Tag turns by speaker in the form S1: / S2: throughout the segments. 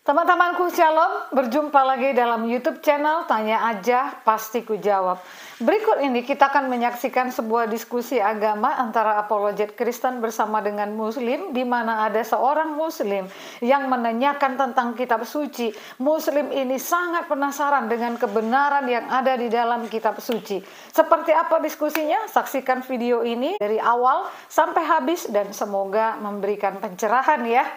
S1: Teman-temanku Shalom, berjumpa lagi dalam YouTube channel Tanya Aja Pasti Ku Jawab. Berikut ini kita akan menyaksikan sebuah diskusi agama antara apologet Kristen bersama dengan Muslim, di mana ada seorang Muslim yang menanyakan tentang kitab suci. Muslim ini sangat penasaran dengan kebenaran yang ada di dalam kitab suci. Seperti apa diskusinya? Saksikan video ini dari awal sampai habis dan semoga memberikan pencerahan ya.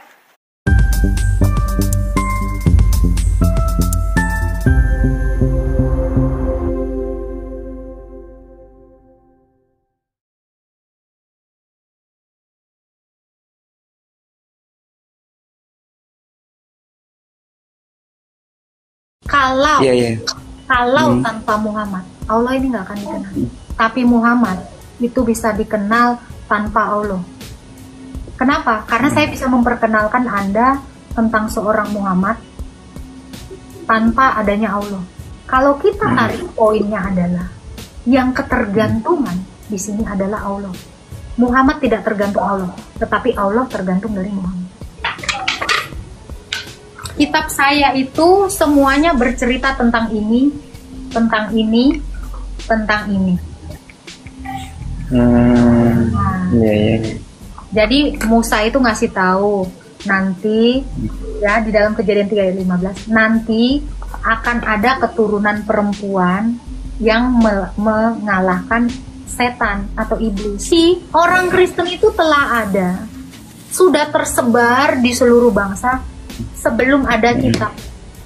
S2: Kalau tanpa Muhammad, Allah ini nggak akan dikenal. Tapi Muhammad itu bisa dikenal tanpa Allah. Kenapa? Karena saya bisa memperkenalkan Anda tentang seorang Muhammad tanpa adanya Allah. Kalau kita tarik poinnya adalah yang ketergantungan di sini adalah Allah. Muhammad tidak tergantung Allah, tetapi Allah tergantung dari Muhammad. Kitab saya itu semuanya bercerita tentang ini, tentang ini, tentang ini. Jadi Musa itu ngasih tahu nanti ya di dalam Kejadian 3 ayat 15 nanti akan ada keturunan perempuan yang mengalahkan setan atau iblis. Si orang Kristen itu telah ada, sudah tersebar di seluruh bangsa sebelum ada kitab.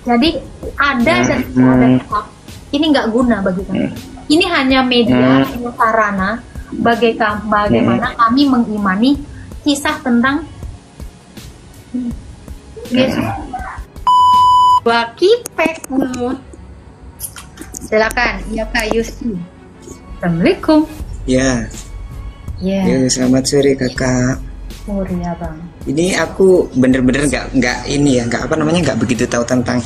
S2: Jadi ada dan tidak ada kitab ini nggak guna bagi kami. Ini hanya media, sarana bagaimana kami mengimani kisah tentang Yesus. Baki pekmut. Silakan, ya Kak Yusi. Assalamualaikum.
S3: Ya. Selamat sore Kakak.
S2: Sore ya Bang.
S3: Ini aku bener-bener nggak begitu tahu tentang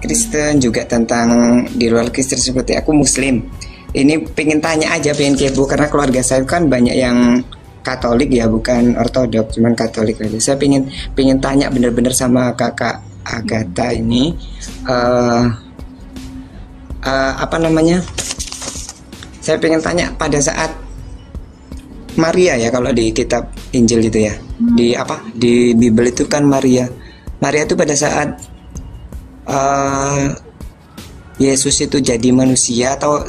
S3: Kristen, juga tentang di luar Kristen seperti aku Muslim. Ini pengen tanya aja, pengen kepo karena keluarga saya kan banyak yang Katolik ya, bukan Ortodoks, cuman Katolik aja. Saya pengen tanya bener-bener sama Kakak Agatha ini saya pengen tanya pada saat Maria ya, kalau di kitab Injil itu ya, di Bible itu kan Maria itu pada saat Yesus itu jadi manusia, atau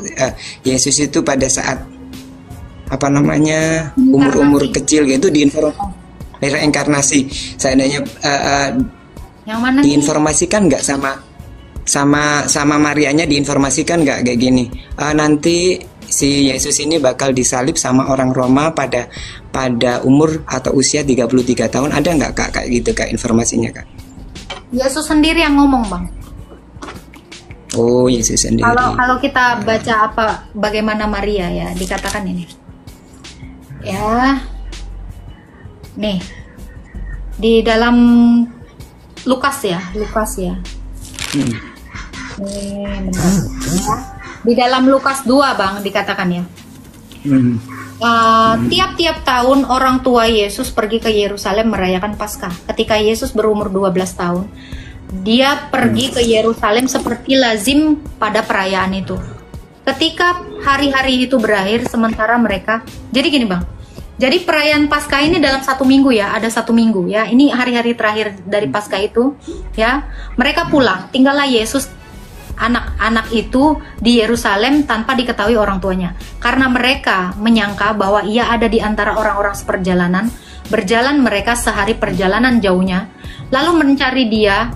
S3: Yesus itu pada saat umur kecil gitu reinkarnasi. Seandainya
S2: yang mana
S3: diinformasikan nggak sama Marianya, diinformasikan nggak kayak gini, nanti si Yesus ini bakal disalib sama orang Roma pada umur atau usia 33 tahun. Ada nggak Kak kayak gitu Kak informasinya Kak?
S2: Yesus sendiri yang ngomong Bang.
S3: Oh, Yesus sendiri.
S2: Kalau kita baca bagaimana Maria ya dikatakan ini. Ya. Nih. Di dalam Lukas ya. Di dalam Lukas 2 Bang dikatakan ya. Tiap-tiap tahun orang tua Yesus pergi ke Yerusalem merayakan Paskah. Ketika Yesus berumur 12 tahun, dia pergi ke Yerusalem seperti lazim pada perayaan itu. Ketika hari-hari itu berakhir, sementara mereka, jadi gini Bang, jadi perayaan Paskah ini dalam 1 minggu ya, ada 1 minggu ya. Ini hari-hari terakhir dari Paskah itu ya. Mereka pulang, tinggallah Yesus anak-anak itu di Yerusalem tanpa diketahui orang tuanya, karena mereka menyangka bahwa ia ada di antara orang-orang seperjalanan. Berjalan mereka sehari perjalanan jauhnya, lalu mencari dia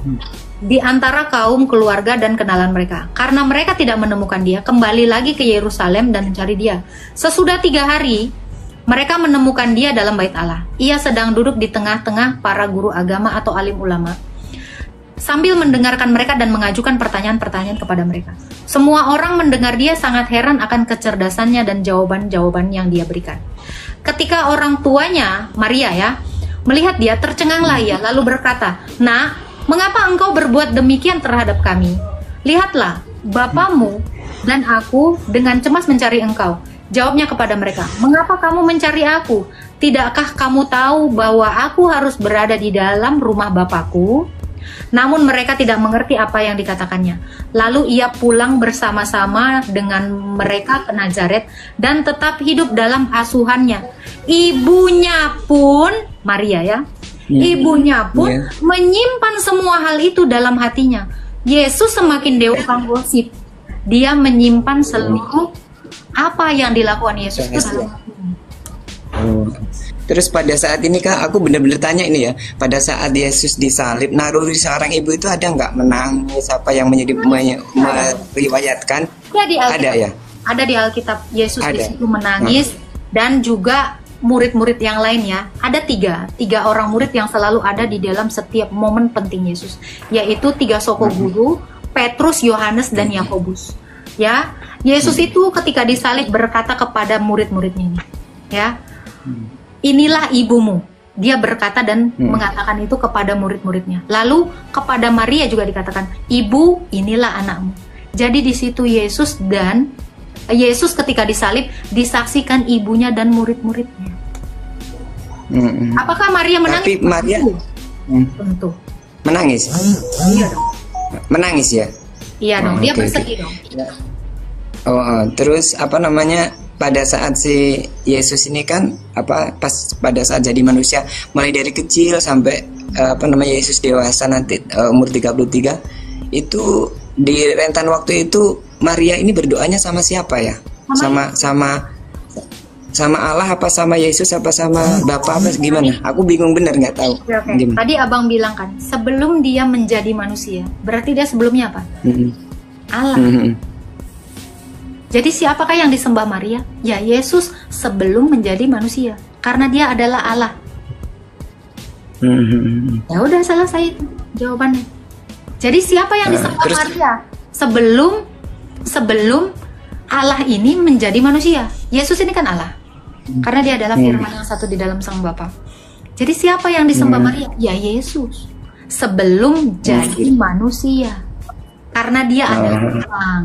S2: di antara kaum keluarga dan kenalan mereka. Karena mereka tidak menemukan dia, kembali lagi ke Yerusalem dan mencari dia. Sesudah 3 hari mereka menemukan dia dalam bait Allah. Ia sedang duduk di tengah-tengah para guru agama atau alim ulama, sambil mendengarkan mereka dan mengajukan pertanyaan-pertanyaan kepada mereka. Semua orang mendengar dia sangat heran akan kecerdasannya dan jawaban-jawaban yang dia berikan. Ketika orang tuanya, Maria ya, melihat dia, tercenganglah ia, lalu berkata, "Nak, mengapa engkau berbuat demikian terhadap kami? Lihatlah, bapamu dan aku dengan cemas mencari engkau." Jawabnya kepada mereka, "Mengapa kamu mencari aku? Tidakkah kamu tahu bahwa aku harus berada di dalam rumah Bapakku?" Namun mereka tidak mengerti apa yang dikatakannya. Lalu ia pulang bersama-sama dengan mereka ke Nazaret dan tetap hidup dalam asuhannya. Ibunya pun, Maria ya, ibunya pun menyimpan semua hal itu dalam hatinya. Yesus semakin dewasa gosip. Dia menyimpan seluruh apa yang dilakukan Yesus itu dalam hatinya.
S3: Terus pada saat ini Kak, aku benar-benar tanya ini ya, pada saat Yesus disalib, naluri seorang ibu itu ada nggak menangis, apa yang menjadi meriwayatkan? Ada ya?
S2: Ada di Alkitab, Yesus
S3: ada.
S2: di situ menangis, dan juga murid-murid yang lain ya. Ada tiga orang murid yang selalu ada di dalam setiap momen penting Yesus, yaitu 3 soko guru, Petrus, Yohanes, dan Yakobus. Ya, Yesus itu ketika disalib berkata kepada murid-muridnya ini, ya. Inilah ibumu. Dia berkata dan mengatakan itu kepada murid-muridnya. Lalu kepada Maria juga dikatakan, ibu, inilah anakmu. Jadi di situ Yesus ketika disalib disaksikan ibunya dan murid-muridnya. Apakah Maria menangis?
S3: Tapi Maria
S2: tentu
S3: menangis.
S2: Iya dong.
S3: Menangis ya?
S2: Iya dong. Dia bersedih dong.
S3: Terus apa namanya? Pada saat si Yesus ini kan pada saat jadi manusia, mulai dari kecil sampai Yesus dewasa nanti umur 33, itu di rentan waktu itu Maria ini berdoanya sama siapa ya? Sama Allah apa sama Yesus apa sama Bapa apa gimana? Aku bingung bener, nggak tahu.
S2: Okay. Tadi abang bilang kan sebelum dia menjadi manusia, berarti dia sebelumnya apa? Allah. Jadi siapakah yang disembah Maria? Ya Yesus sebelum menjadi manusia, karena dia adalah Allah. Ya udah, selesai itu jawabannya. Jadi siapa yang disembah Maria sebelum Allah ini menjadi manusia? Yesus ini kan Allah, karena dia adalah firman yang satu di dalam Sang Bapa. Jadi siapa yang disembah Maria? Ya Yesus sebelum jadi manusia, karena dia adalah Tuhan.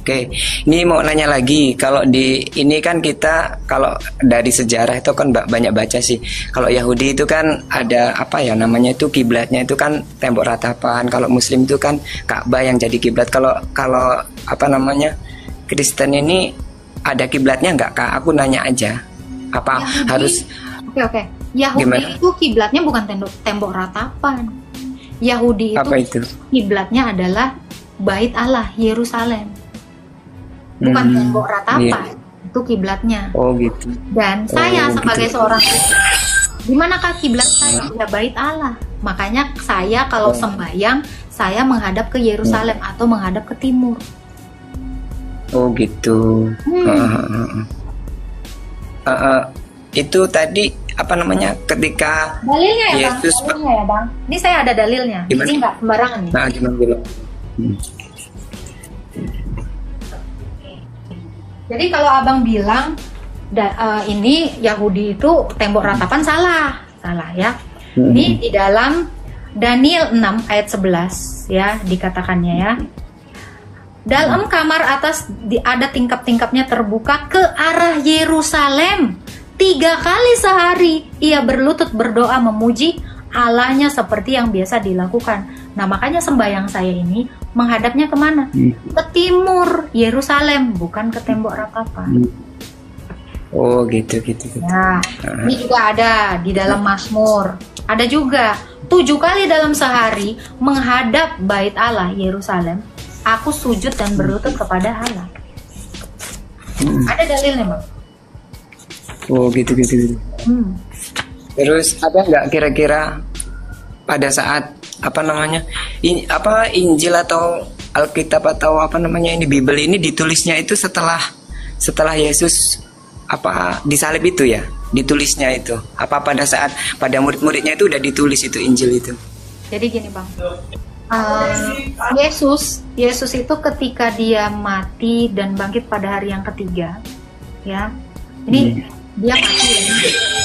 S3: Oke, ini mau nanya lagi. Kalau di ini kan kita kalau dari sejarah itu kan banyak baca sih. Kalau Yahudi itu kan ada apa ya namanya itu kiblatnya itu kan tembok ratapan. Kalau Muslim itu kan Ka'bah yang jadi kiblat. Kalau apa namanya Kristen ini ada kiblatnya nggak Kak? Aku nanya aja. Apa Yahudi, harus?
S2: Oke. Yahudi gimana? Itu kiblatnya bukan tembok ratapan. Yahudi itu kiblatnya adalah Bait Allah, Yerusalem. Bukan tembok ratapan. Itu kiblatnya.
S3: Oh gitu.
S2: Dan saya sebagai seorang Kristen, di manakah kiblat saya? Ya Bait Allah. Makanya saya kalau sembahyang, saya menghadap ke Yerusalem atau menghadap ke timur.
S3: Oh gitu. Itu tadi apa namanya ketika
S2: dalilnya ya
S3: Yesus
S2: Bang? Dalilnya ya Bang. Ini saya ada dalilnya. Jadi nggak sembarangan nih.
S3: Nah, gimana dulu?
S2: Jadi kalau abang bilang ini Yahudi itu tembok ratapan, salah ya. Ini di dalam Daniel 6 ayat 11 ya dikatakannya ya. Dalam kamar atas ada tingkap-tingkapnya terbuka ke arah Yerusalem. 3 kali sehari ia berlutut berdoa memuji Allahnya seperti yang biasa dilakukan. Nah makanya sembahyang saya ini menghadapnya kemana? Ke timur Yerusalem, bukan ke tembok ratapan.
S3: Oh gitu.
S2: Nah ini juga ada di dalam Mazmur. Ada juga 7 kali dalam sehari menghadap Bait Allah Yerusalem. Aku sujud dan berlutut kepada Allah. Ada dalilnya Bang.
S3: Oh gitu. Terus ada nggak kira-kira pada saat apa namanya Injil atau Alkitab atau apa namanya ini Bible ini ditulisnya itu setelah Yesus disalib itu ya, ditulisnya itu apa pada saat pada murid-muridnya itu udah ditulis itu Injil itu? Jadi
S2: gini Bang, Yesus itu ketika dia mati dan bangkit pada hari yang ketiga ya, ini dia mati.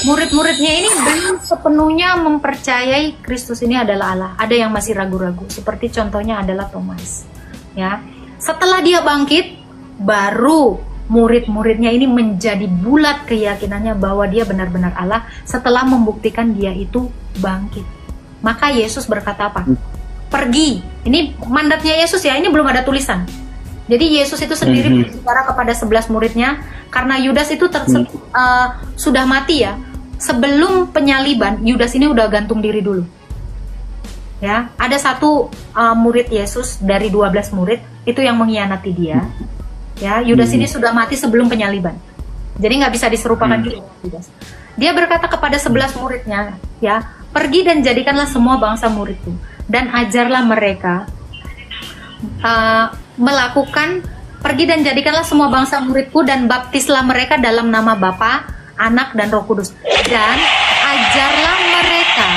S2: Murid-muridnya ini belum sepenuhnya mempercayai Kristus ini adalah Allah. Ada yang masih ragu-ragu. Seperti contohnya adalah Thomas. Ya, setelah dia bangkit, baru murid-muridnya ini menjadi bulat keyakinannya bahwa dia benar-benar Allah. Setelah membuktikan dia itu bangkit. Maka Yesus berkata apa? Pergi. Ini mandatnya Yesus ya, ini belum ada tulisan. Jadi Yesus itu sendiri berbicara kepada 11 muridnya, karena Yudas itu sudah mati ya. Sebelum penyaliban, Yudas ini udah gantung diri dulu. Ya, ada satu murid Yesus dari 12 murid itu yang mengkhianati dia. Ya, Yudas ini sudah mati sebelum penyaliban. Jadi nggak bisa diserupakan gitu Yudas. Dia berkata kepada 11 muridnya, ya, pergi dan jadikanlah semua bangsa muridku dan ajarlah mereka pergi dan jadikanlah semua bangsa muridku dan baptislah mereka dalam nama Bapa, Anak dan Roh Kudus, dan ajarlah mereka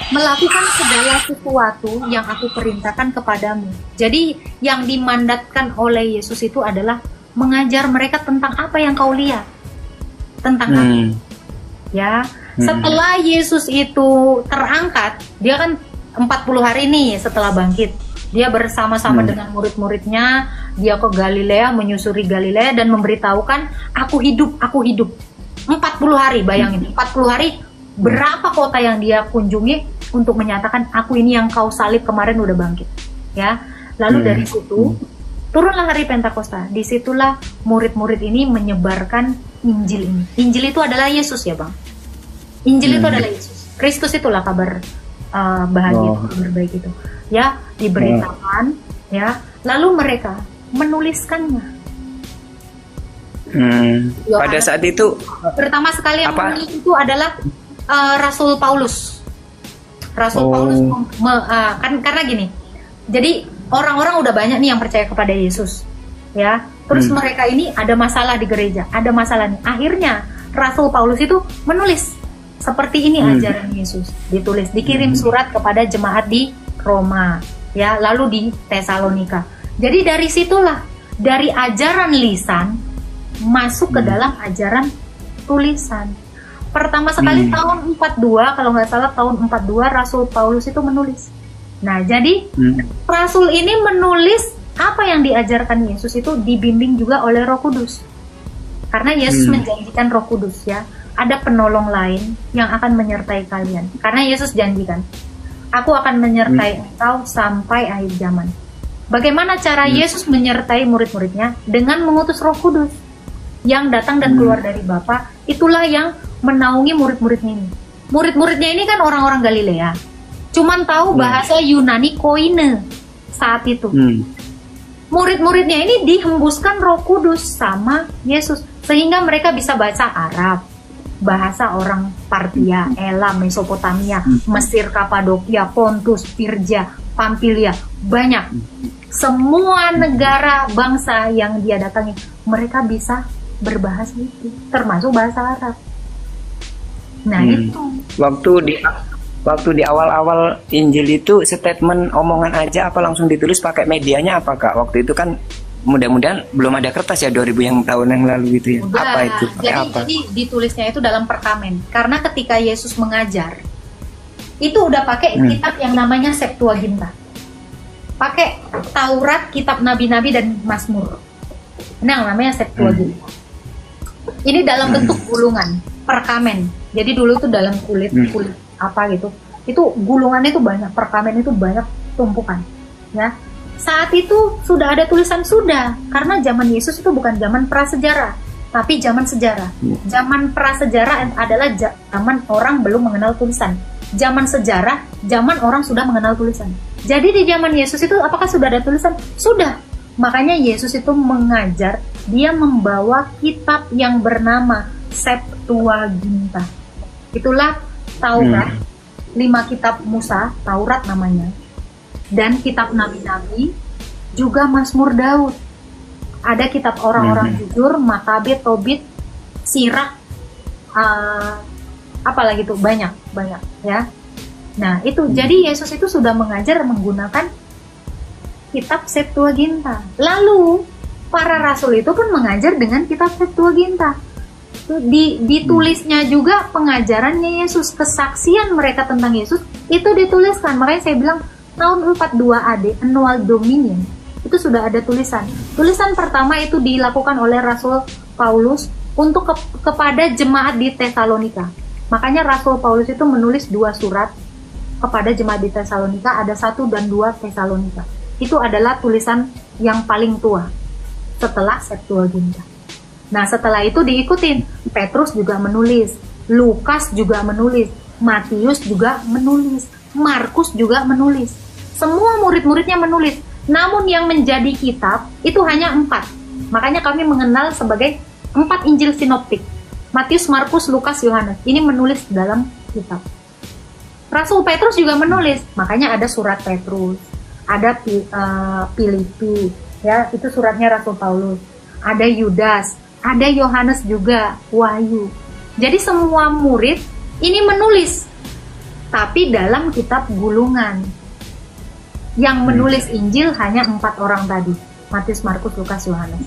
S2: melakukan segala sesuatu yang aku perintahkan kepadamu. Jadi yang dimandatkan oleh Yesus itu adalah mengajar mereka tentang apa yang kau lihat, tentang apa. Ya, setelah Yesus itu terangkat, dia kan 40 hari nih setelah bangkit. Dia bersama-sama dengan murid-muridnya, dia ke Galilea, menyusuri Galilea dan memberitahukan, aku hidup, aku hidup. 40 hari, bayangin, 40 hari berapa kota yang dia kunjungi untuk menyatakan, aku ini yang kau salib kemarin udah bangkit. Ya, lalu dari situ turunlah hari Pentakosta. Disitulah murid-murid ini menyebarkan Injil ini. Injil itu adalah Yesus ya Bang. Injil itu adalah Yesus. Kristus itulah kabar bahagia, kabar baik itu. Ya, diberitakan, ya. Lalu mereka menuliskannya.
S3: Pada saat itu
S2: pertama sekali yang menulis itu adalah Rasul Paulus. Rasul Paulus karena gini. Jadi orang-orang udah banyak nih yang percaya kepada Yesus, ya. Terus mereka ini ada masalah di gereja, ada masalah nih. Akhirnya Rasul Paulus itu menulis seperti ini ajaran Yesus, ditulis, dikirim surat kepada jemaat di Roma, ya, lalu di Tesalonika. Jadi dari situlah, dari ajaran lisan masuk ke dalam ajaran tulisan. Pertama sekali tahun 42, kalau nggak salah tahun 42 Rasul Paulus itu menulis. Nah, jadi Rasul ini menulis apa yang diajarkan Yesus itu dibimbing juga oleh Roh Kudus. Karena Yesus menjanjikan Roh Kudus, ya. Ada penolong lain yang akan menyertai kalian. Karena Yesus janjikan, aku akan menyertai engkau sampai akhir zaman. Bagaimana cara Yesus menyertai murid-muridnya? Dengan mengutus Roh Kudus yang datang dan keluar dari Bapa. Itulah yang menaungi murid-muridnya ini. Murid-muridnya ini kan orang-orang Galilea, cuman tahu bahasa Yunani koine saat itu. Murid-muridnya ini dihembuskan Roh Kudus sama Yesus, sehingga mereka bisa baca Arab, bahasa orang Partia, Elam, Mesopotamia, Mesir, Kapadokia, Pontus, Pirja, Pamfilia, banyak. Semua negara bangsa yang dia datangi, mereka bisa berbahasa itu, termasuk bahasa Arab. Nah itu.
S3: Waktu di awal-awal Injil itu statement omongan aja apa langsung ditulis pakai medianya apa Kak? Waktu itu kan mudah-mudahan belum ada kertas ya 2000 yang tahun yang lalu gitu ya.
S2: Udah,
S3: apa itu?
S2: Jadi ditulisnya itu dalam perkamen. Karena ketika Yesus mengajar, itu udah pakai kitab yang namanya Septuaginta. Pakai Taurat, kitab nabi-nabi dan Mazmur. Nah, namanya Septuaginta. Ini dalam bentuk gulungan, perkamen. Jadi dulu tuh dalam kulit apa gitu. Itu gulungannya itu banyak, perkamen itu banyak tumpukan, ya. Saat itu sudah ada tulisan, sudah, karena zaman Yesus itu bukan zaman prasejarah, tapi zaman sejarah. Zaman prasejarah adalah zaman orang belum mengenal tulisan. Zaman sejarah, zaman orang sudah mengenal tulisan. Jadi di zaman Yesus itu apakah sudah ada tulisan? Sudah. Makanya Yesus itu mengajar, dia membawa kitab yang bernama Septuaginta. Itulah Taurat, 5 kitab Musa, Taurat namanya. Dan kitab nabi-nabi, juga Mazmur Daud. Ada kitab orang-orang jujur, Makabe, Tobit, Sirach, apalagi tuh banyak ya. Nah itu jadi Yesus itu sudah mengajar menggunakan kitab Septuaginta. Lalu para rasul itu pun mengajar dengan kitab Septuaginta. Ditulisnya juga pengajarannya Yesus, kesaksian mereka tentang Yesus itu dituliskan. Makanya saya bilang tahun 42 AD, Annual Dominion, itu sudah ada tulisan. Tulisan pertama itu dilakukan oleh Rasul Paulus untuk kepada jemaat di Tesalonika. Makanya Rasul Paulus itu menulis 2 surat kepada jemaat di Tesalonika ada 1 dan 2 Tesalonika. Itu adalah tulisan yang paling tua setelah Septuaginta. Nah, setelah itu diikutin, Petrus juga menulis, Lukas juga menulis, Matius juga menulis, Markus juga menulis. Semua murid-muridnya menulis. Namun yang menjadi kitab itu hanya 4. Makanya kami mengenal sebagai 4 Injil sinoptik. Matius, Markus, Lukas, Yohanes. Ini menulis dalam kitab. Rasul Petrus juga menulis. Makanya ada surat Petrus, ada Filipi, ya, itu suratnya Rasul Paulus. Ada Yudas, ada Yohanes juga, Wahyu. Jadi semua murid ini menulis, tapi dalam kitab gulungan. Yang menulis Injil hanya 4 orang tadi, Matius, Markus, Lukas, Yohanes.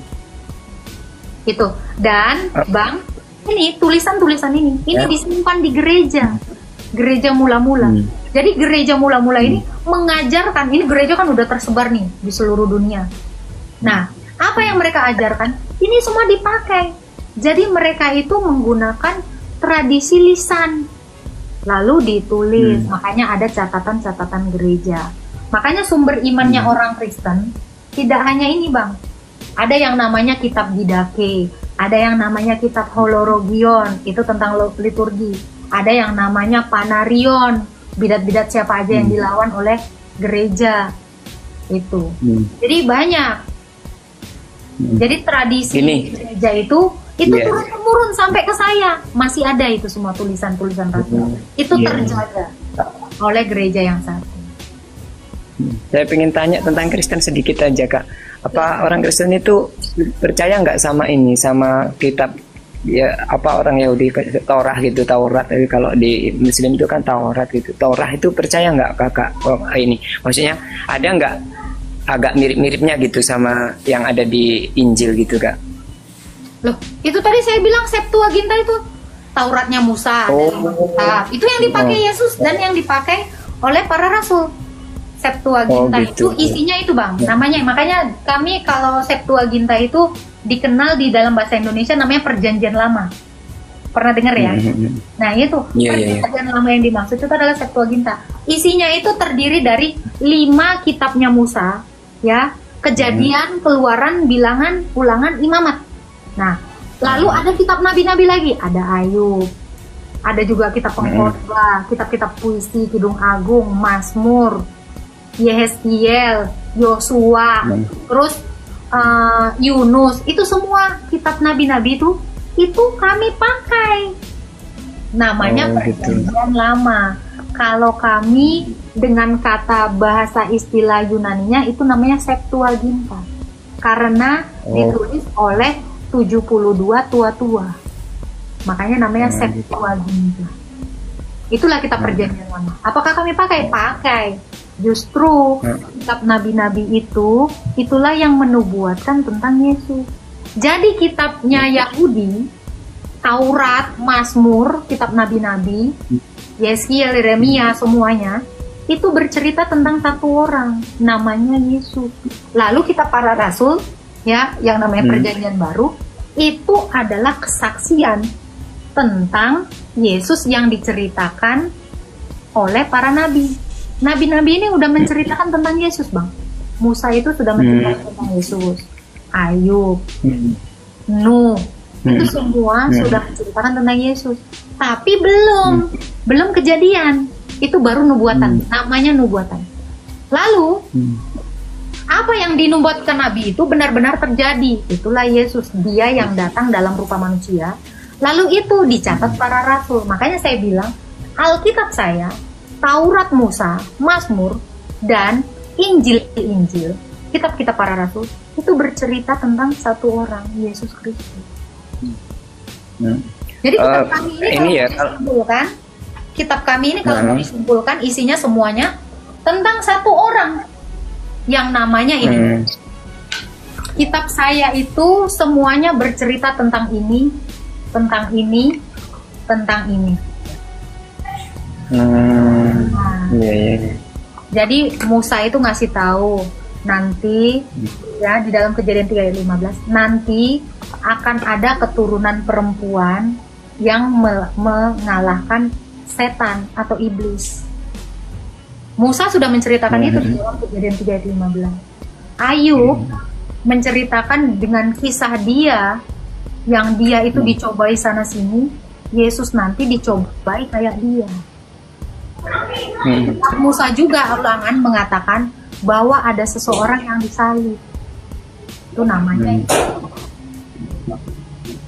S2: Itu. Dan Bang, ini tulisan-tulisan ini disimpan di gereja mula-mula. Jadi gereja mula-mula ini mengajarkan, ini gereja kan udah tersebar nih di seluruh dunia. Nah, apa yang mereka ajarkan? Ini semua dipakai. Jadi mereka itu menggunakan tradisi lisan, lalu ditulis. Makanya ada catatan-catatan gereja. Makanya sumber imannya orang Kristen tidak hanya ini, Bang. Ada yang namanya kitab Didache, ada yang namanya kitab Holorogion, itu tentang liturgi. Ada yang namanya Panarion, bidat-bidat siapa aja yang dilawan oleh gereja. Itu. Jadi banyak. Jadi tradisi gereja itu turun-temurun sampai ke saya. Masih ada itu semua tulisan-tulisan rasul. Itu terjaga oleh gereja yang satu.
S3: Saya ingin tanya tentang Kristen sedikit aja, Kak. Apa orang Kristen itu percaya nggak sama ini, sama kitab, ya, apa orang Yahudi Taurat gitu, Taurat. Kalau di Muslim itu kan Taurat gitu. Taurat itu percaya nggak, Kakak? Oh, ini maksudnya ada nggak agak mirip-miripnya gitu sama yang ada di Injil gitu, Kak?
S2: Loh, itu tadi saya bilang Septuaginta itu Tauratnya Musa. Itu yang dipakai Yesus dan yang dipakai oleh para rasul. Septuaginta itu isinya itu, Bang. Namanya, makanya kami kalau Septuaginta itu dikenal di dalam bahasa Indonesia namanya Perjanjian Lama. Pernah dengar ya? Nah, itu Perjanjian Lama yang dimaksud itu adalah Septuaginta. Isinya itu terdiri dari 5 kitabnya Musa, ya, Kejadian, Keluaran, Bilangan, Ulangan, Imamat. Nah, lalu ada kitab nabi-nabi lagi, ada Ayub. Ada juga kitab pengkhotbah, kitab-kitab puisi, Kidung Agung, Mazmur, Yehezkiel, Yosua, terus Yunus. Itu semua kitab nabi-nabi itu kami pakai. Namanya Perjanjian Lama. Kalau kami dengan kata bahasa istilah Yunaninya itu namanya Septuaginta. Karena ditulis oleh 72 tua-tua. Makanya namanya Septuaginta. Itulah kitab Perjanjian Lama. Apakah kami pakai? Pakai. Justru kitab nabi-nabi itulah yang menubuatkan tentang Yesus. Jadi kitabnya Yahudi, Taurat, Mazmur, kitab nabi-nabi, Yeskiel, Yeremia, semuanya itu bercerita tentang satu orang, namanya Yesus. Lalu kitab para rasul, ya, yang namanya Perjanjian Baru, itu adalah kesaksian tentang Yesus yang diceritakan oleh para nabi. Nabi-nabi ini udah menceritakan tentang Yesus, Bang. Musa itu sudah menceritakan tentang Yesus. Ayub, Nuh, itu semua sudah menceritakan tentang Yesus. Tapi belum kejadian. Itu baru nubuatan, namanya nubuatan. Lalu, apa yang dinubuatkan Nabi itu benar-benar terjadi. Itulah Yesus, dia yang datang dalam rupa manusia. Lalu itu dicatat para rasul. Makanya saya bilang, Alkitab saya, Taurat Musa, Mazmur, dan Injil, kitab-kitab para rasul, itu bercerita tentang satu orang, Yesus Kristus. Jadi kitab kami ini kitab kami ini kalau disimpulkan isinya semuanya tentang satu orang yang namanya ini. Kitab saya itu semuanya bercerita tentang ini, tentang ini, tentang ini. Jadi Musa itu ngasih tahu nanti, ya, di dalam Kejadian 3 ayat 15, nanti akan ada keturunan perempuan yang mengalahkan setan atau iblis. Musa sudah menceritakan itu di dalam Kejadian 3 ayat 15. Ayub menceritakan dengan kisah dia yang dia itu dicobai sana sini, Yesus nanti dicobai kayak dia. Musa juga ulangan mengatakan bahwa ada seseorang yang disalib. Itu namanya.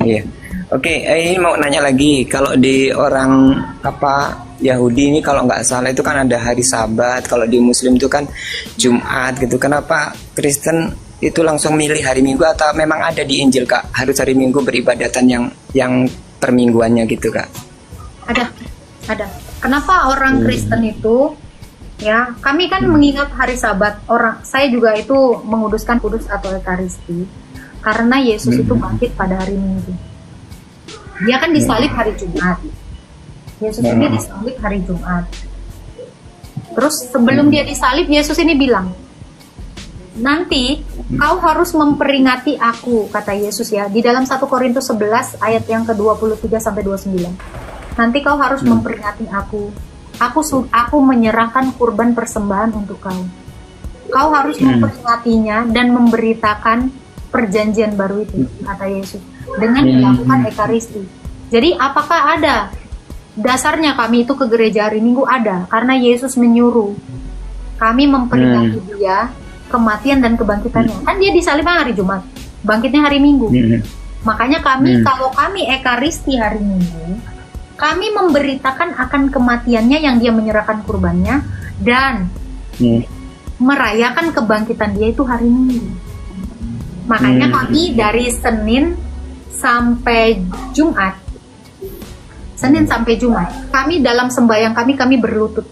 S3: Iya. Oke, ini mau nanya lagi, kalau di orang Yahudi ini kalau nggak salah itu kan ada hari Sabat, kalau di Muslim itu kan Jumat gitu. Kenapa Kristen itu langsung milih hari Minggu, atau memang ada di Injil Kak harus hari Minggu beribadatan yang permingguannya gitu Kak?
S2: Ada. Kenapa orang Kristen itu ya, kami kan mengingat hari Sabat, saya juga itu menguduskan kudus atau Ekaristi karena Yesus itu bangkit pada hari Minggu. Dia kan disalib hari Jumat. Yesus ini disalib hari Jumat. Terus sebelum dia disalib, Yesus ini bilang, nanti kau harus memperingati aku, kata Yesus ya, di dalam 1 Korintus 11 ayat yang ke-23 sampai 29. Nanti kau harus memperingati aku. Aku menyerahkan kurban persembahan untuk kau. Kau harus memperingatinya dan memberitakan perjanjian baru itu, kata Yesus, dengan melakukan Ekaristi. Jadi apakah ada dasarnya kami itu ke gereja hari Minggu? Ada, karena Yesus menyuruh kami memperingati dia, kematian dan kebangkitannya. Kan dia disalib hari Jumat, bangkitnya hari Minggu. Makanya kami, kalau kami Ekaristi hari Minggu, kami memberitakan akan kematiannya yang dia menyerahkan kurbannya, dan merayakan kebangkitan dia itu hari Minggu. Makanya kami dari Senin sampai Jumat, kami dalam sembahyang kami berlutut.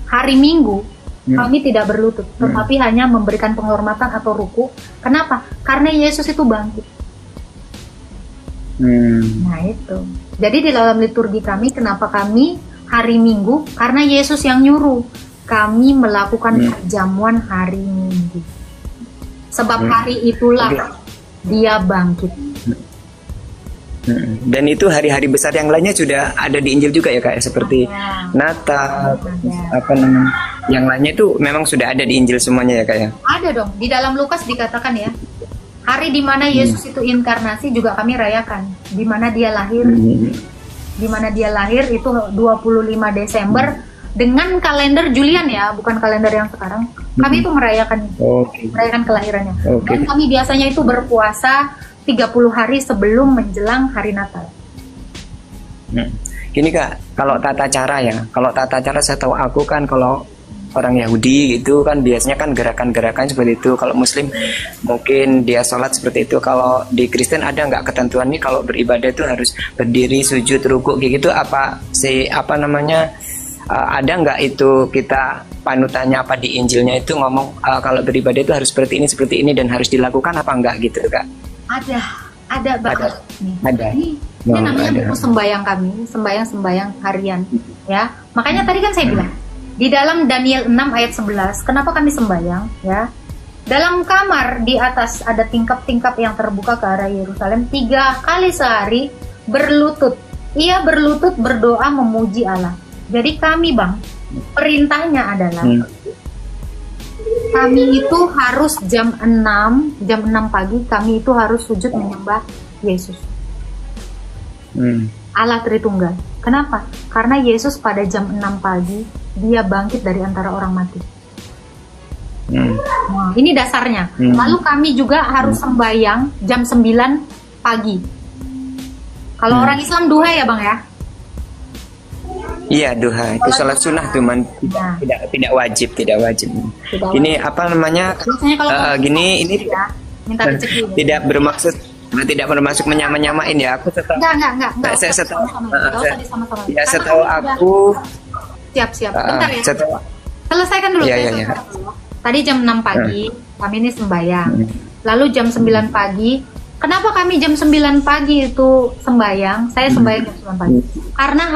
S2: Hari Minggu kami tidak berlutut, tetapi hanya memberikan penghormatan atau ruku. Kenapa? Karena Yesus itu bangkit. Nah itu. Jadi di dalam liturgi kami, kenapa kami hari Minggu? Karena Yesus yang nyuruh kami melakukan perjamuan hari Minggu. Sebab hari itulah dia bangkit.
S3: Dan itu hari-hari besar yang lainnya sudah ada di Injil juga ya Kak, seperti Natal, yang lainnya itu memang sudah ada di Injil semuanya ya Kak ya?
S2: Ada dong, di dalam Lukas dikatakan ya, hari di mana Yesus itu inkarnasi juga kami rayakan, di mana dia lahir. Di mana dia lahir itu 25 Desember dengan kalender Julian ya, bukan kalender yang sekarang. Kami itu merayakan merayakan kelahirannya. Dan kami biasanya itu berpuasa 30 hari sebelum menjelang hari Natal.
S3: Gini Kak, kalau tata cara saya tahu aku kan, kalau orang Yahudi itu kan biasanya kan gerakan-gerakan seperti itu. Kalau Muslim mungkin dia sholat seperti itu. Kalau di Kristen ada nggak ketentuan nih kalau beribadah itu harus berdiri, sujud, ruku gitu? Ada nggak itu kita panutannya apa di Injilnya itu ngomong kalau beribadah itu harus seperti ini dan harus dilakukan apa enggak gitu Kak?
S2: Ada banget.
S3: Ada.
S2: Ini namanya buku sembahyang kami, sembahyang harian ya. Makanya tadi kan saya bilang di dalam Daniel 6 ayat 11, kenapa kami sembahyang ya? Dalam kamar di atas ada tingkap-tingkap yang terbuka ke arah Yerusalem, 3 kali sehari berlutut. Ia berlutut berdoa memuji Allah. Jadi kami perintahnya adalah kami itu harus jam 6 pagi kami itu harus sujud menyembah Yesus. Allah Tritunggal. Kenapa? Karena Yesus pada jam 6 pagi dia bangkit dari antara orang mati. Nah, ini dasarnya. Lalu kami juga harus sembahyang jam 9 pagi. Kalau orang Islam duha ya Bang ya?
S3: Iya, duha itu salat sunnah cuman tidak wajib. Ini apa namanya? Gini ini
S2: ya, minta rezeki.
S3: Tidak bermaksud menyamain ya. Aku
S2: enggak.
S3: Saya setahu aku.
S2: Siap. Bentar ya. Selesaikan dulu.
S3: Iya.
S2: Tadi jam 6 pagi kami ini sembahyang. Lalu jam 9 pagi. Kenapa kami jam 9 pagi itu sembahyang? Saya sembahyang jam 9 pagi. Karena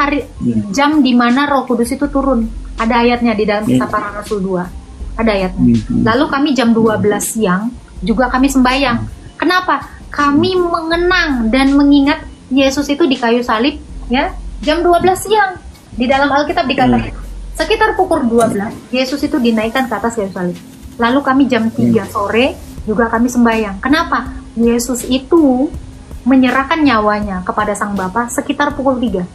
S2: jam di mana Roh Kudus itu turun. Ada ayatnya di dalam Kisah Para Rasul 2. Ada ayatnya. Lalu kami jam 12 siang juga kami sembahyang. Kenapa? Kami mengenang dan mengingat Yesus itu di kayu salib ya. Jam 12 siang. Di dalam Alkitab dikatakan Sekitar pukul 12, Yesus itu dinaikkan ke atas kayu salib. Lalu kami jam 3 sore juga kami sembahyang. Kenapa? Yesus itu menyerahkan nyawanya kepada Sang Bapa sekitar pukul 3.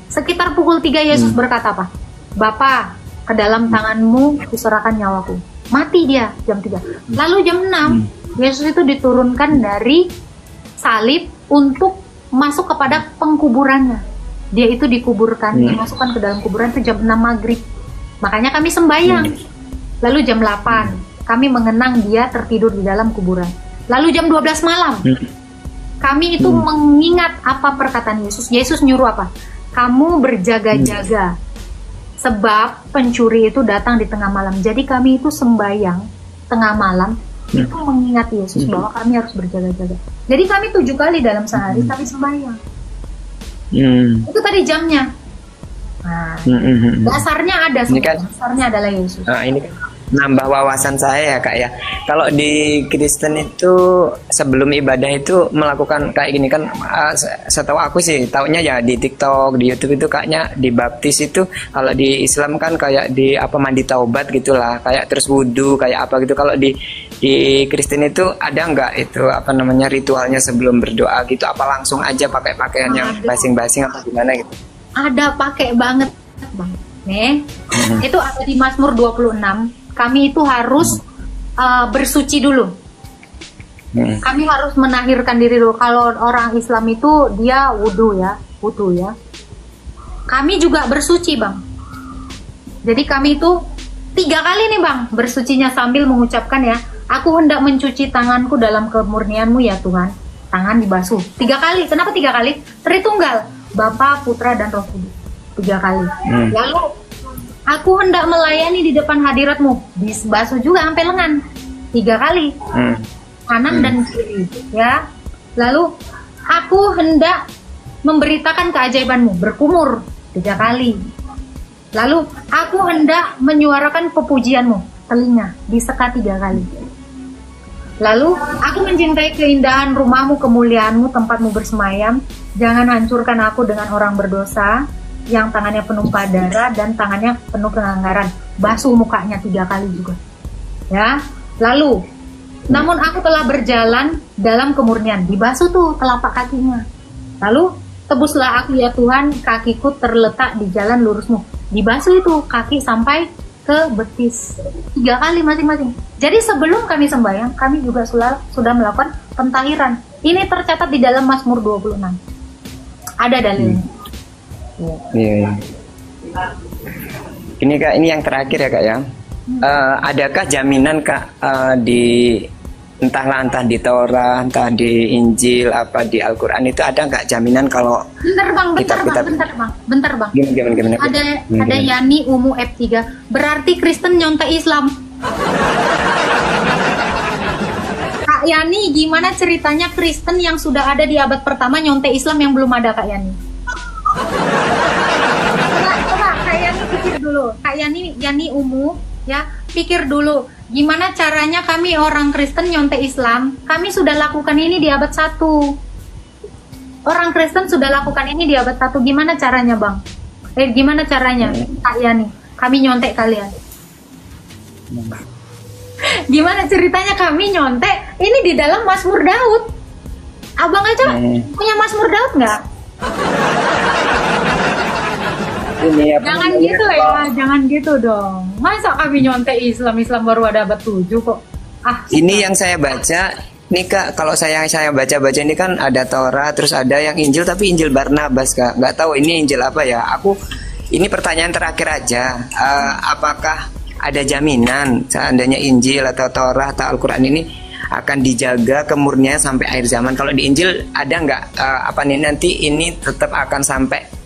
S2: Sekitar pukul 3 Yesus berkata apa? Bapa, ke dalam tanganmu kuserahkan nyawaku. Mati dia jam 3. Lalu jam 6, Yesus itu diturunkan dari salib untuk masuk kepada pengkuburannya. Dia itu dikuburkan, dimasukkan ke dalam kuburan itu jam 6 maghrib. Makanya kami sembahyang. Lalu jam 8, kami mengenang dia tertidur di dalam kuburan. Lalu jam 12 malam, kami itu mengingat apa perkataan Yesus. Yesus nyuruh apa? Kamu berjaga-jaga, sebab pencuri itu datang di tengah malam. Jadi kami itu sembahyang tengah malam, itu mengingat Yesus bahwa kami harus berjaga-jaga. Jadi kami 7 kali dalam sehari kami sembahyang. Itu tadi jamnya. Nah, dasarnya ada semua. Dasarnya adalah Yesus.
S3: Nah, ini kan nambah wawasan saya ya Kak ya. Kalau di Kristen itu sebelum ibadah itu melakukan kayak gini kan, setahu aku sih taunya ya di TikTok, di YouTube itu kayaknya dibaptis itu. Kalau di Islam kan kayak di apa mandi taubat gitulah, kayak terus wudhu kayak apa gitu. Kalau di Kristen itu ada nggak itu apa namanya ritualnya sebelum berdoa gitu? Apa langsung aja pakai pakaian yang basing-basing atau gimana gitu?
S2: Ada, pakai banget Bang. Nih, itu ada di Mazmur 26. Kami itu harus bersuci dulu. Kami harus menahirkan diri dulu. Kalau orang Islam itu dia wudhu ya. Kami juga bersuci Bang. Jadi kami itu 3 kali nih Bang bersucinya sambil mengucapkan ya, aku hendak mencuci tanganku dalam kemurnianmu ya Tuhan. Tangan dibasuh 3 kali. Kenapa 3 kali? Tritunggal, Bapa, Putra, dan Roh Kudus. 3 kali. Lalu aku hendak melayani di depan hadiratmu, dibasuh juga sampai lengan 3 kali, kanan dan kiri ya. Lalu aku hendak memberitakan keajaibanmu, berkumur 3 kali. Lalu aku hendak menyuarakan pepujianmu, telinga disekat 3 kali. Lalu aku mencintai keindahan rumahmu, kemuliaanmu, tempatmu bersemayam. Jangan hancurkan aku dengan orang berdosa yang tangannya penumpah darah dan tangannya penuh pelanggaran. Basuh mukanya 3 kali juga ya. Lalu namun aku telah berjalan dalam kemurnian, dibasuh tuh telapak kakinya. Lalu tebuslah aku ya Tuhan, kakiku terletak di jalan lurusmu, dibasuh itu kaki sampai ke betis 3 kali masing-masing. Jadi sebelum kami sembahyang, kami juga sudah melakukan pentahiran. Ini tercatat di dalam Mazmur 26. Ada dalilnya.
S3: Iya. Ini Kak, ini yang terakhir ya Kak ya. Adakah jaminan Kak di entah di Taurat, entah di Injil, apa di Al-Quran itu ada nggak jaminan kalau
S2: bentar bang.
S3: Gimana?
S2: Ada Yani Umu F3, berarti Kristen nyontek Islam. Kak Yani, gimana ceritanya Kristen yang sudah ada di abad pertama nyontek Islam yang belum ada Kak Yani? Coba Kak Yani pikir dulu. Kak Yani Umu ya, pikir dulu. Gimana caranya kami orang Kristen nyontek Islam? Kami sudah lakukan ini di abad 1. Orang Kristen sudah lakukan ini di abad 1. Gimana caranya Bang? Gimana caranya Kak Yani? Kami nyontek kalian. Gimana ceritanya kami nyontek? Ini di dalam Mazmur Daud. Abang aja punya Mazmur Daud nggak? Jangan gitu ya, jangan gitu dong. Masa kami nyontek Islam baru ada abad 7 kok.
S3: Ini yang saya baca, nih Kak, kalau saya baca-baca ini kan ada Taurat, terus ada yang Injil, tapi Injil Barnabas Kak. Nggak tahu ini Injil apa ya. Ini pertanyaan terakhir aja. Apakah ada jaminan seandainya Injil atau Taurat atau Al-Quran ini akan dijaga kemurniannya sampai akhir zaman? Kalau di Injil ada nggak nanti ini tetap akan sampai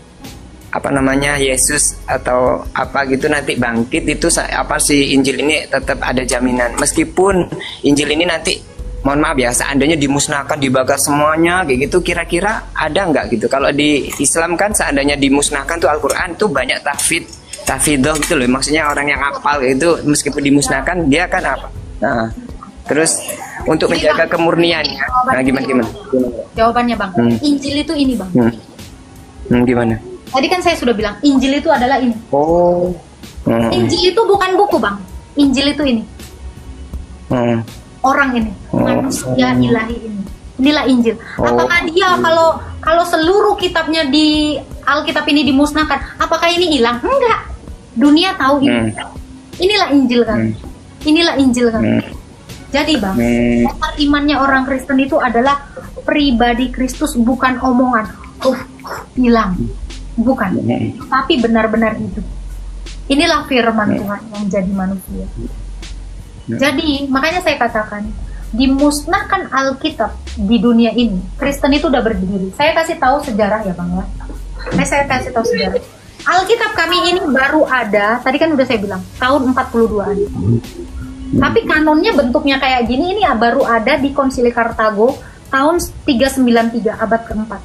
S3: Yesus atau apa gitu nanti bangkit, itu si Injil ini tetap ada jaminan meskipun Injil ini nanti mohon maaf ya seandainya dimusnahkan, dibakar semuanya kayak gitu, kira-kira ada nggak gitu? Kalau di Islam kan seandainya dimusnahkan tuh Al-Quran tuh banyak tahfidah gitu loh, maksudnya orang yang hafal itu meskipun dimusnahkan dia kan apa. Nah terus untuk menjaga kemurniannya, nah gimana?
S2: Jawabannya Bang, Injil itu ini Bang.
S3: Gimana?
S2: Tadi kan saya sudah bilang Injil itu adalah ini. Injil itu bukan buku, Bang. Injil itu ini. Orang ini, manusia ilahi ini. Inilah Injil. Apakah dia kalau seluruh kitabnya di Alkitab ini dimusnahkan, apakah ini hilang? Enggak. Dunia tahu ini. Inilah Injil kan. Inilah Injil kan. Jadi, Bang, dasar imannya orang Kristen itu adalah pribadi Kristus, bukan omongan. Hilang. Bukan. Tapi benar-benar hidup. Inilah firman Tuhan yang jadi manusia. Jadi, makanya saya katakan, dimusnahkan Alkitab di dunia ini, Kristen itu udah berdiri. Saya kasih tahu sejarah ya, Bang ya. Saya kasih tahu sejarah. Alkitab kami ini baru ada, tadi kan udah saya bilang, tahun 42-an. Tapi kanonnya bentuknya kayak gini, ini baru ada di Konsili Kartago tahun 393, abad keempat.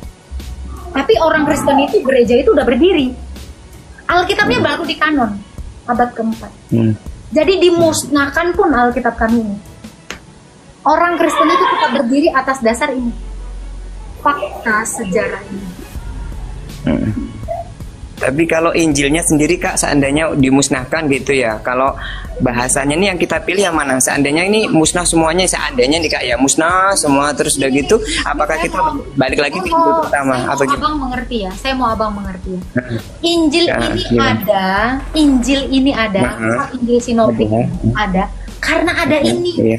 S2: Tapi orang Kristen itu, gereja itu udah berdiri. Alkitabnya baru di kanon, abad keempat. Jadi dimusnahkan pun Alkitab kami ini. Orang Kristen itu tetap berdiri atas dasar ini. Fakta sejarah ini.
S3: Tapi kalau Injilnya sendiri, Kak, seandainya dimusnahkan gitu ya, kalau bahasanya nih yang kita pilih yang mana? Seandainya ini musnah semuanya, seandainya nih Kak ya, musnah semua terus udah gitu, apakah kita balik lagi ke itu pertama? Apa gitu?
S2: Abang mengerti ya, saya mau abang mengerti ya. Injil ini ada, Injil ini ada, Injil sinoptik ada, karena ada ini.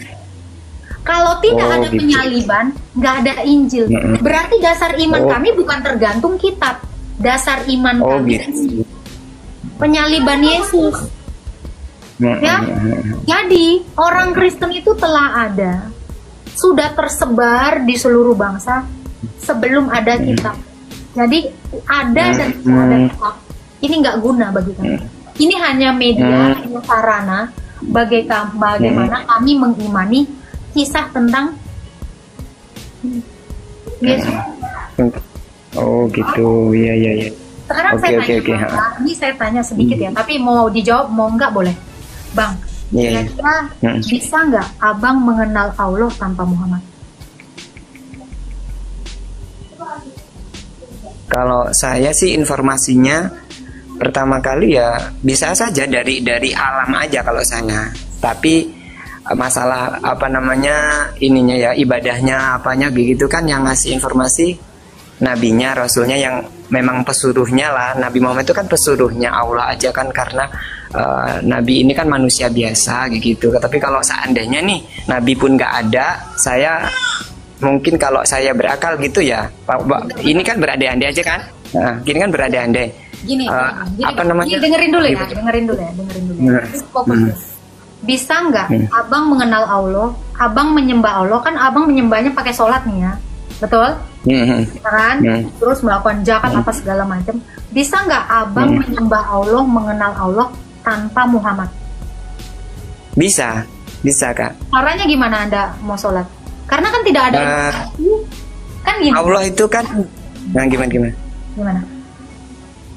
S2: Kalau tidak ada
S3: gitu.
S2: Penyaliban, nggak ada Injil. Berarti dasar iman kami bukan tergantung kitab. Dasar iman kami
S3: gitu.
S2: Penyaliban Yesus. Ya, jadi orang Kristen itu telah ada, sudah tersebar di seluruh bangsa sebelum ada kitab. Jadi ada dan tidak ada kitab. Ini nggak guna bagi kami. Ini hanya media, hanya sarana bagaimana kami mengimani kisah tentang Yesus.
S3: Oh gitu, iya.
S2: Sekarang ini saya tanya sedikit ya, tapi mau dijawab mau nggak boleh, Bang. Kira-kira bisa nggak abang mengenal Allah tanpa Muhammad?
S3: Kalau saya sih informasinya pertama kali ya bisa saja dari alam aja kalau saya. Tapi masalah apa namanya ininya ya, ibadahnya apanya gitu kan yang ngasih informasi nabinya, rasulnya yang memang pesuruhnya lah. Nabi Muhammad itu kan pesuruhnya Allah aja kan, karena nabi ini kan manusia biasa gitu. Tapi kalau seandainya nih nabi pun nggak ada, saya mungkin kalau saya berakal gitu ya, ini kan berandai-andai aja kan. Nah, gini kan berandai-andai.
S2: Gini,
S3: apa namanya?
S2: Dengerin dulu ya. Fokus. Bisa nggak abang mengenal Allah, abang menyembah Allah, kan abang menyembahnya pakai sholat nih ya, betul? Kan? Terus melakukan zakat apa segala macam. Bisa nggak abang menyembah Allah, mengenal Allah tanpa Muhammad?
S3: Bisa Kak.
S2: Caranya gimana Anda mau sholat? Karena kan tidak ada kan gini.
S3: Allah itu kan, nah gimana?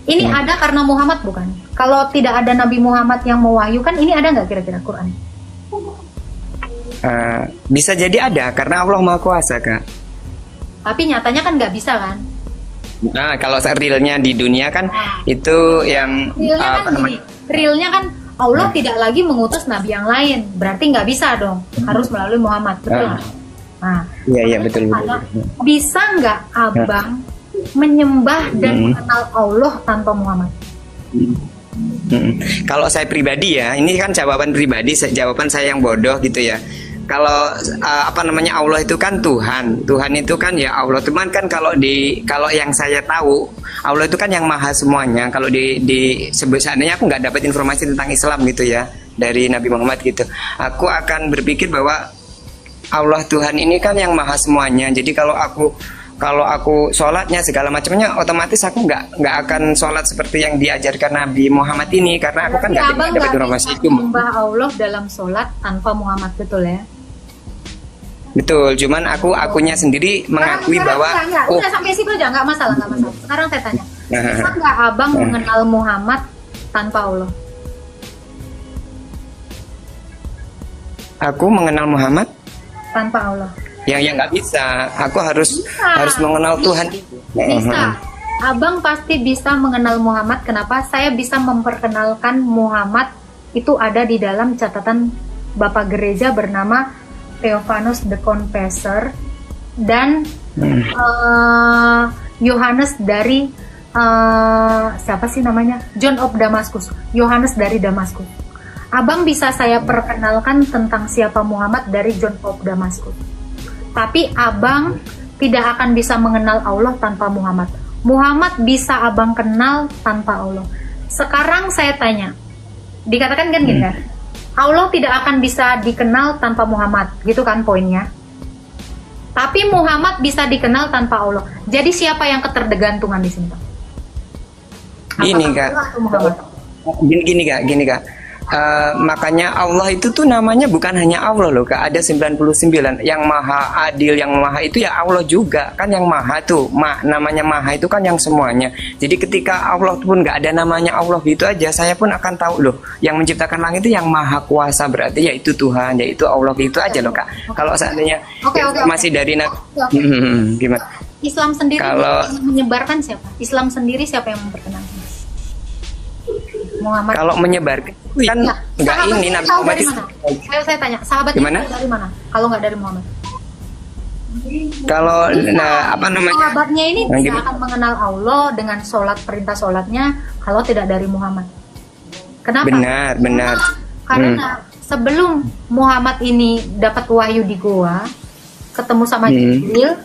S2: Ini ada karena Muhammad bukan? Kalau tidak ada Nabi Muhammad yang mewahyukan, ini ada nggak kira-kira Quran?
S3: Bisa jadi ada karena Allah Maha Kuasa, Kak.
S2: Tapi nyatanya kan nggak bisa kan?
S3: Nah, kalau realnya di dunia kan itu yang
S2: realnya kan Allah tidak lagi mengutus nabi yang lain, berarti nggak bisa dong, harus melalui Muhammad, betul? Nah,
S3: iya betul.
S2: Bisa nggak abang menyembah dan mengenal Allah tanpa Muhammad?
S3: Kalau saya pribadi ya, ini kan jawaban pribadi, jawaban saya yang bodoh gitu ya. Kalau apa namanya, Allah itu kan Tuhan itu kan ya Allah. Cuman kan kalau yang saya tahu, Allah itu kan yang maha semuanya. Kalau seandainya aku nggak dapat informasi tentang Islam gitu ya dari Nabi Muhammad gitu, aku akan berpikir bahwa Allah Tuhan ini kan yang maha semuanya. Jadi kalau aku sholatnya segala macamnya, otomatis aku nggak akan sholat seperti yang diajarkan Nabi Muhammad ini, karena aku kan nggak dapat informasi itu.
S2: Menyembah Allah dalam sholat tanpa Muhammad, betul ya?
S3: Betul, cuman akunya sendiri mengakui bahwa
S2: udah sampai situ aja, nggak masalah. Sekarang saya tanya, bisa nggak abang mengenal Muhammad tanpa Allah?
S3: Aku mengenal Muhammad
S2: tanpa Allah?
S3: Yang nggak bisa. Aku harus mengenal Tuhan.
S2: Abang pasti bisa mengenal Muhammad. Kenapa? Saya bisa memperkenalkan Muhammad itu ada di dalam catatan Bapak Gereja bernama Theophanus the Confessor dan Yohanes dari siapa sih namanya? John of Damascus. Yohanes dari Damaskus. Abang bisa saya perkenalkan tentang siapa Muhammad dari John of Damascus. Tapi abang tidak akan bisa mengenal Allah tanpa Muhammad. Muhammad bisa abang kenal tanpa Allah. Sekarang saya tanya, dikatakan kan gini kan, Allah tidak akan bisa dikenal tanpa Muhammad, gitu kan poinnya. Tapi Muhammad bisa dikenal tanpa Allah. Jadi siapa yang ketergantungan di sini, Pak?
S3: Gini Kak, gini Kak. Makanya Allah itu tuh namanya bukan hanya Allah loh Kak, ada 99 yang maha adil, yang maha itu ya Allah juga kan, yang maha tuh namanya maha itu kan yang semuanya. Jadi ketika Allah pun nggak ada namanya Allah gitu aja, saya pun akan tahu loh yang menciptakan langit itu yang maha kuasa, berarti yaitu Tuhan, yaitu Allah, gitu aja loh Kak. Kalau seandainya masih dari gimana?
S2: Islam sendiri
S3: kalau
S2: yang menyebarkan siapa? Islam sendiri siapa yang memperkenalkan? Muhammad.
S3: Kalau menyebarkan kan nggak ini Nabi Muhammad itu.
S2: Saya tanya, sahabatnya dari mana? Kalau nggak dari Muhammad.
S3: Kalau apa namanya?
S2: Sahabatnya ini tidak akan mengenal Allah dengan perintah sholatnya kalau tidak dari Muhammad. Kenapa?
S3: Benar.
S2: Karena sebelum Muhammad ini dapat wahyu di goa, ketemu sama Jibril,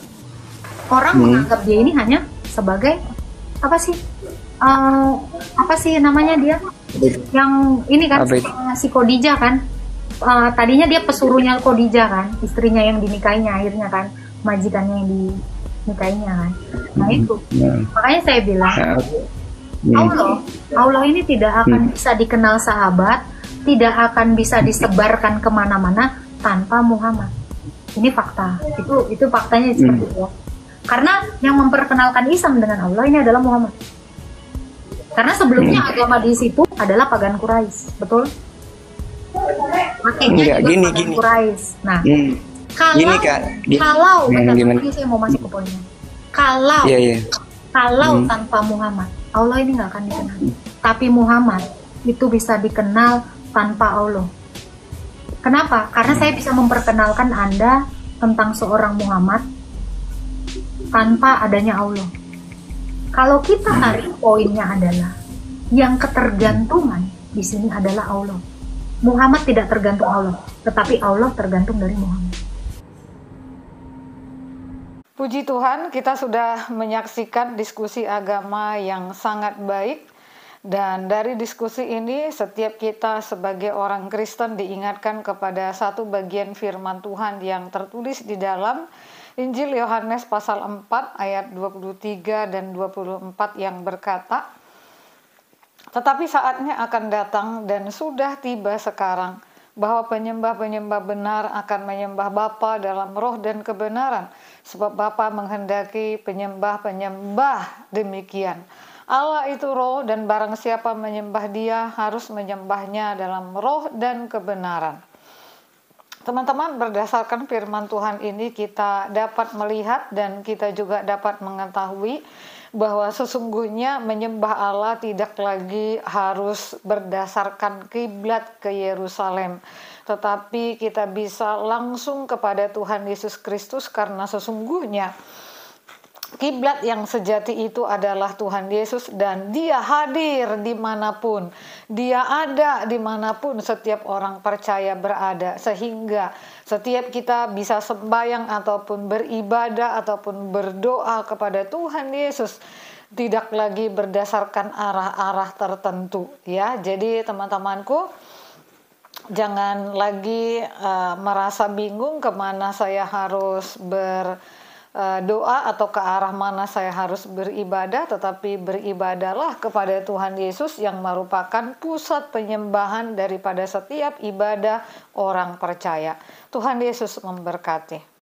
S2: orang menganggap dia ini hanya sebagai apa sih namanya dia yang ini kan si Khadijah kan, tadinya dia pesuruhnya Khadijah kan, istrinya yang dinikahinya, akhirnya kan majikannya yang dinikahinya kan. Nah itu makanya saya bilang Allah ini tidak akan bisa dikenal sahabat, tidak akan bisa disebarkan kemana-mana tanpa Muhammad. Ini fakta, itu faktanya seperti itu. Karena yang memperkenalkan Islam dengan Allah ini adalah Muhammad. Karena sebelumnya agama di situ adalah pagan Quraisy, betul? Makanya
S3: gini.
S2: Quraisy. Nah,
S3: gimana?
S2: Saya mau masuk ke poinnya. Kalau tanpa Muhammad, Allah ini nggak akan dikenal. Tapi Muhammad itu bisa dikenal tanpa Allah. Kenapa? Karena saya bisa memperkenalkan Anda tentang seorang Muhammad tanpa adanya Allah. Kalau kita tarik poinnya adalah yang ketergantungan di sini adalah Allah. Muhammad tidak tergantung Allah, tetapi Allah tergantung dari Muhammad.
S1: Puji Tuhan, kita sudah menyaksikan diskusi agama yang sangat baik. Dan dari diskusi ini, setiap kita sebagai orang Kristen diingatkan kepada satu bagian firman Tuhan yang tertulis di dalam Injil Yohanes pasal 4 ayat 23 dan 24 yang berkata, "Tetapi saatnya akan datang dan sudah tiba sekarang, bahwa penyembah-penyembah benar akan menyembah Bapa dalam roh dan kebenaran, sebab Bapa menghendaki penyembah-penyembah demikian. Allah itu roh, dan barang siapa menyembah Dia harus menyembahnya dalam roh dan kebenaran." Teman-teman, berdasarkan firman Tuhan ini kita dapat melihat dan kita juga dapat mengetahui bahwa sesungguhnya menyembah Allah tidak lagi harus berdasarkan kiblat ke Yerusalem, tetapi kita bisa langsung kepada Tuhan Yesus Kristus, karena sesungguhnya kiblat yang sejati itu adalah Tuhan Yesus, dan Dia hadir dimanapun, Dia ada dimanapun setiap orang percaya berada, sehingga setiap kita bisa sembahyang ataupun beribadah ataupun berdoa kepada Tuhan Yesus tidak lagi berdasarkan arah-arah tertentu, ya. Jadi teman-temanku, jangan lagi merasa bingung kemana saya harus doa atau ke arah mana saya harus beribadah, tetapi beribadahlah kepada Tuhan Yesus yang merupakan pusat penyembahan daripada setiap ibadah orang percaya. Tuhan Yesus memberkati.